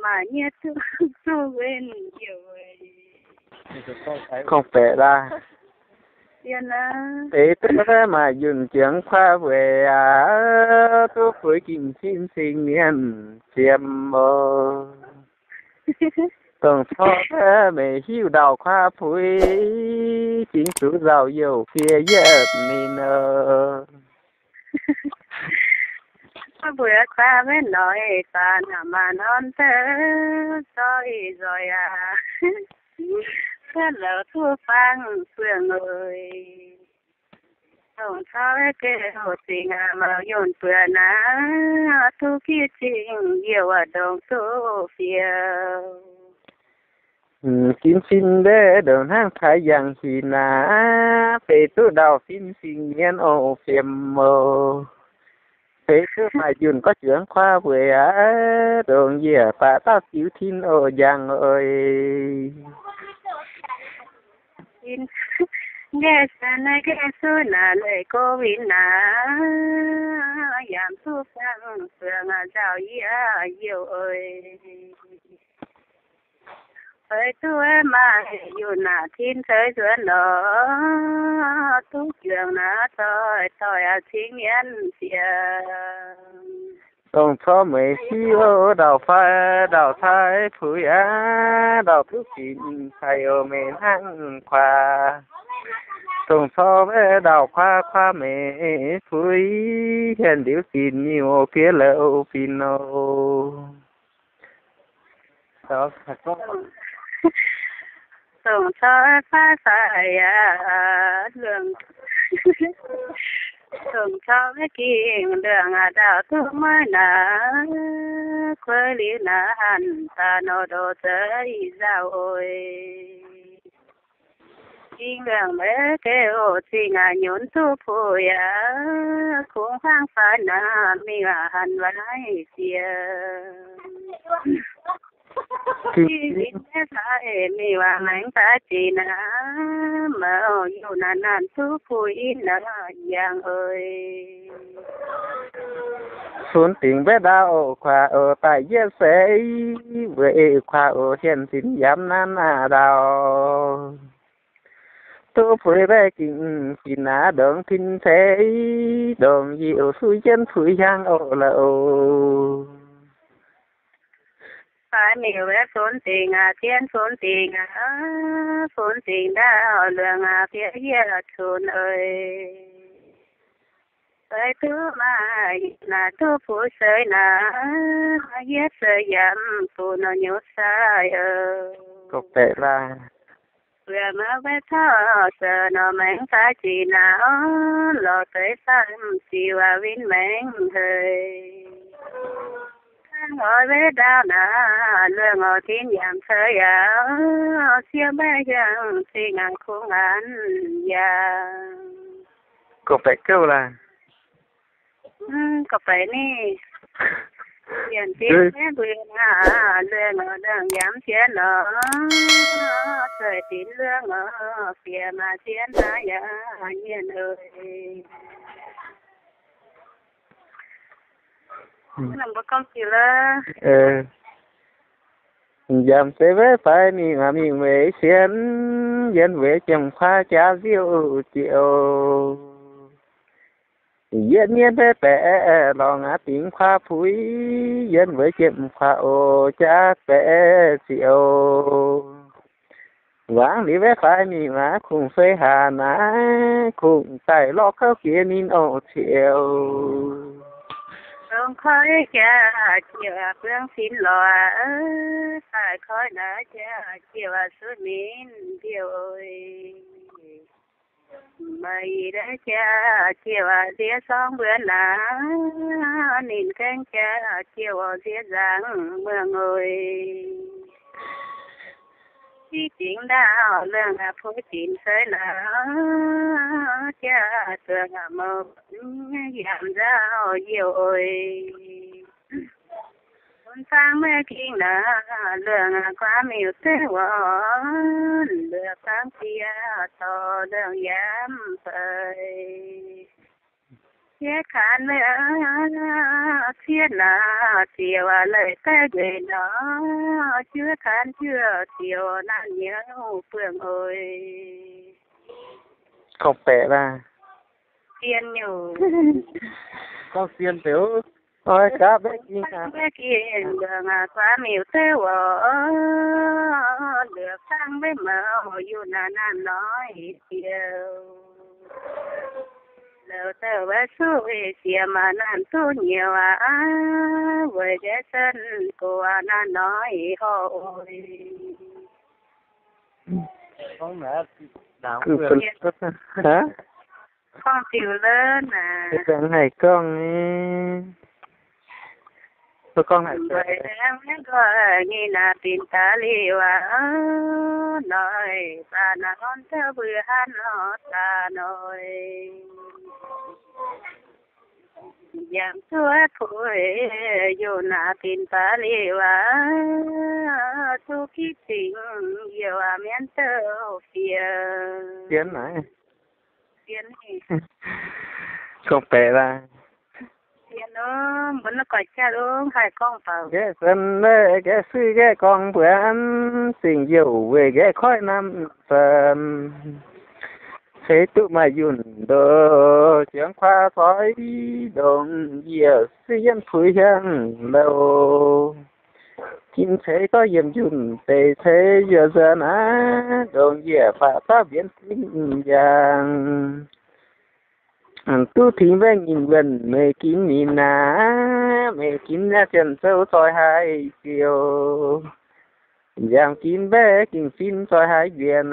mà nhớ tôi quên nhiều rồi. Không phải là Yên á. thế tức mà dừng tiếng khoa về tôi với kim xin sinh niên chiêm mơ tổng thọ mẹ hiu đào khoa phối chính sự giàu nhiều phía nhất nên Bữa ta mới nói ta nằm mà non tớ rồi à. Thế lỡ thua phang phường người. Tổng thọ cái hồ tình mà yồn phường tu kia tình yêu đồng số phía. kim xin để đường hàng thái dạng thì về tôi đào xin xin nhiên ô phiền mơ thế cứ mà dừng có chuyện khoa về đường gì bà tao chịu thiên ô giang ơi Nghe xa này nghe số nà lời cô vinh giảm thu phang phường giàu yêu ơi. Ơi tôi mà dù thiên thế giữa nó tu trường tôi thiên nhân tổng số mấy siêu đào phai đào thái phủi đào thức chín thầy ở mền hăng khoa tổng số với đào khoa mẹ phủi hiện điều xin nhiều phía lâu phin nô đó tổng số phải lương tổng số cái kiềng đường đào tu mới quê lý hẳn ta nó đồ tới giao ôi. Chính đường mấy cái ô thì nhốn tu phù cũng hoang phá mi hẳn vãi xìa. Khi biết phải mi hoàng anh ta chỉ mà dù nan tu phù in giang ơi. xuống tình bé đau khoa ở tại gia sẽ về khoa ở hiện xin giám nan đào tôi phải bé kinh xin đường kinh thế đường diệu suy chân suy giang ở lậu phải nhiều bé xuống tình thiên xuống tình đã lượng phía gia thôn ơi. Tới thứ mà tu phụ sơi yết sơi dầm phụ nó nhốt sai có thể là vừa mà bé thọ sợ nó mến ta chỉ lo tới tâm chỉ và vinh mến hơi ngồi bé đau lừa ngồi thiên giảm sơi siêu bé dần thì ngang khung ăn có phải kêu là có phải nè hiện tiền bé quyền lừa ngờ đang giảm tiền thời tín lừa ngờ phía mà tiền nhiên ơi làm bữa con chịu là giảm sẽ vé phải mình về xuyên dân về chồng khoa cha diệu chịu dân nhiên bé bé lo ngã tiếng khoa phúi dân với chồng khoa ô cha bé chịu vắng đi vé phải mình cùng phê hà cùng tài lo khâu kia mình ô chịu không khói cha chiều phương xin lo phải khói cha chiều suốt min điều ơi mày đã cha chiều đĩa xong bữa nhìn canh cha chiều đĩa dáng mưa ngồi chỉ chính đạo lương phối chín sới cha tường mơ giảm giao nhiều ơi sang mê kinh lương quá miêu tế lừa sang kia to đường dám phơi chia khăn với thiên là chiều lời cái người đó chưa khăn chưa chiều nan nhớ phương ơi không bẻ ra thiên nhiều con xiên tiểu thôi cá bé kia bé kia đường qua miêu têu được sang với mờ yêu là nan nói chiều lâu tơ bé suy chia mà nan tu nhiều với cái chân của nan nói hồi con mẹ đạo hả con chịu lớn à cái bạn này con tôi con này vậy em gọi như là tin ta liều nói ta là con tơ bữa han nó ta nói giảm chúa thôi dù là tin ta liều tu ký tình yêu miễn tơ phía tiến này tiến không bẻ ra nó muốn nó cởi cha luôn hai con vào ghé sân lê ghé suy ghé con bữa ăn tình yêu về ghé khói năm phần thế tụ mà dùn đồ tiếng khoa thói đồng dìa suy dân phủi hăng lâu kim thế có dìm dùn tề thế giờ giờ ná đồng dìa phá ta biến sinh vàng tu thì với nhìn gần mê kín nhìn mê kín ra chân sâu soi hai chiều giang kín bé kín xin soi hai viên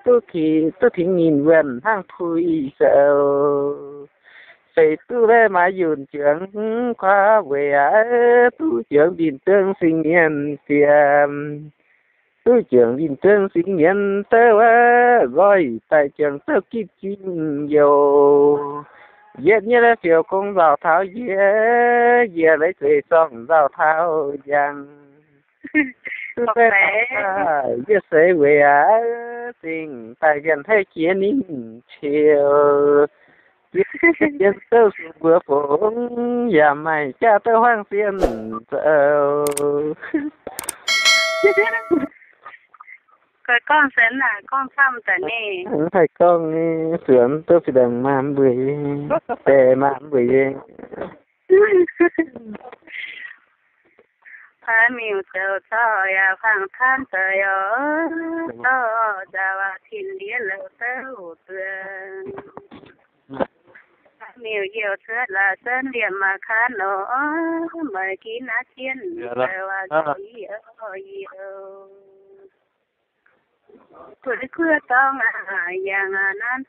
tu thì nhìn gần hang thui sầu phải tu bé mà dùn trưởng khoa về tu trưởng điện tương sinh nhiên tiền tôi trưởng điện tương sinh nhiên tớ gọi tại trường tớ kịp chim dầu giết như là phiêu công vào tháo dìa lấy thuê xong vào tháo giang tôi phải giết sẽ về tình tại gần thấy kia nín chiều giết tớ xuống bữa phốn và mày cha tớ hoang xiên tớ rồi con sẽ là con xăm tại nè thầy con sướng tôi phải đừng làm bưởi để làm bưởi phá miêu tờ cho phẳng than tờ to ra thiên địa lâu tơ tường miêu yêu thưa là sơn điểm mà khá nó mời kín á thiên tờ yêu cuối cưa tông yang nan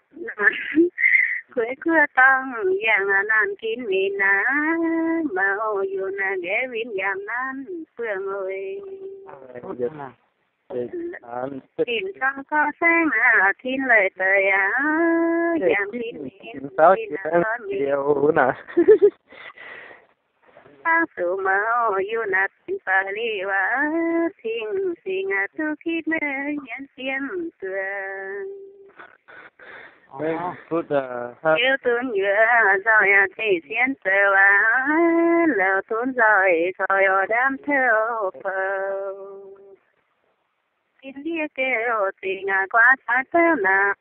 cuối cưa tông yang nan kín mình mà ô yêu na ghé vin yang nan phương ơi tin trong có sáng thiên lời trời yang tin mình sao nhiều nè sang su mà ô yêu na tin pa li wa thiên sinh tu kít mê nhân tiên tường yêu tuôn nhựa rồi thì xuyên tờ lỡ tuôn rồi rồi đam theo phờ tin đi kêu tình quá xa tớ là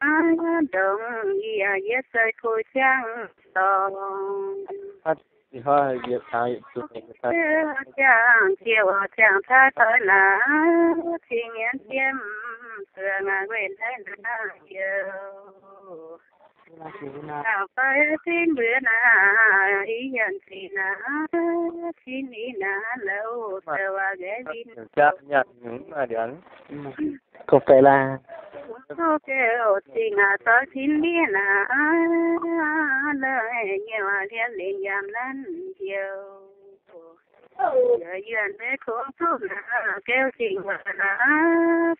đồng ý yết rơi thôi chẳng song thì thôi việc thay chẳng chiều chẳng tha tới là thì nghiên tiêm thường quên thấy là nhiều nào phải tin bữa na ý nhận thì na tin ý na lâu chờ ghé tin chấp nhận những mà đến không phải là số kêu tình tới tin đi na lời nhiều liên liên giảm lắm nhiều giờ duyên với khổ thuốc na kêu tình na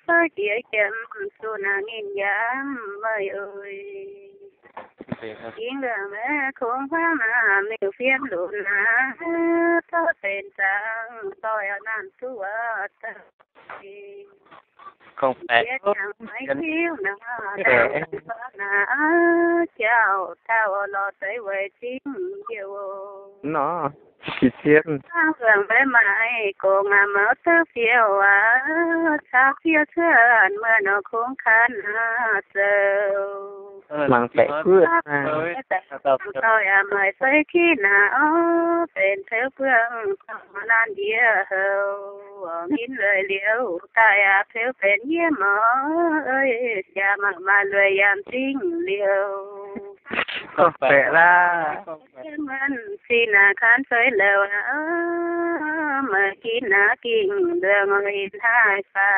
phải kia chậm su na nghìn giảm ơi ơi ยิ่งเรื่องแม่คงพามาไม่เพียบหลุนนะเธอเป็นจังต่อยนั่นตัวเธอkhông phải chẳng phải thiếu nào na chào thao lo tới về chính yêu nó chi tiết sao gần bé mai cô mà mở tớ phiêu sao phiêu sơn mà nó cũng khăn sầu bằng phải cứ tôi mời tới khi nào bên theo phương không lan địa hầu nhìn lời liễu tai theo bên nhé mơ ơi cha mà lời yam tiếng liễu không phải làมันสินาคานเคยแล้วมากินนากิ่งเรื่องอินท้ายฟ้า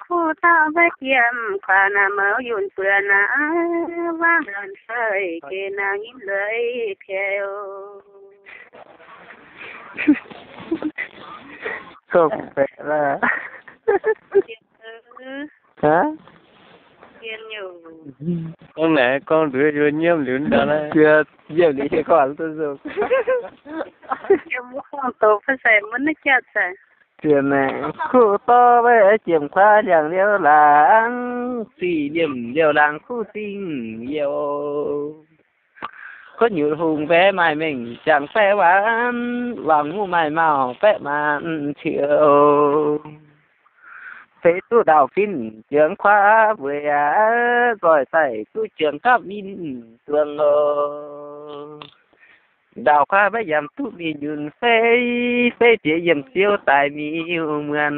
คู่ท่าไปเยี่ยมขวานาเมายุ่นเปื่อนนะว่างเดินเคยเกนางยิ้มเลยเพียว không phải là hả con này con rửa rửa nhiễm lươn đó là chưa giờ đi chơi con tôi rồi em không tổ phải xài muốn nó chết xài chuyện này khu to với chiếm khoa chẳng liêu làng xì điểm liêu làng khu sinh liêu có nhiều hùng vé mày mình chẳng phê bán vàng ngu mày màu phê mà chiều phê tu đào phim trường khoa vừa rồiใส่ tu trường cấp in thường đào khoa với dầm tu đi dùn phê phê chỉ dầm siêu tài mi yêu mượn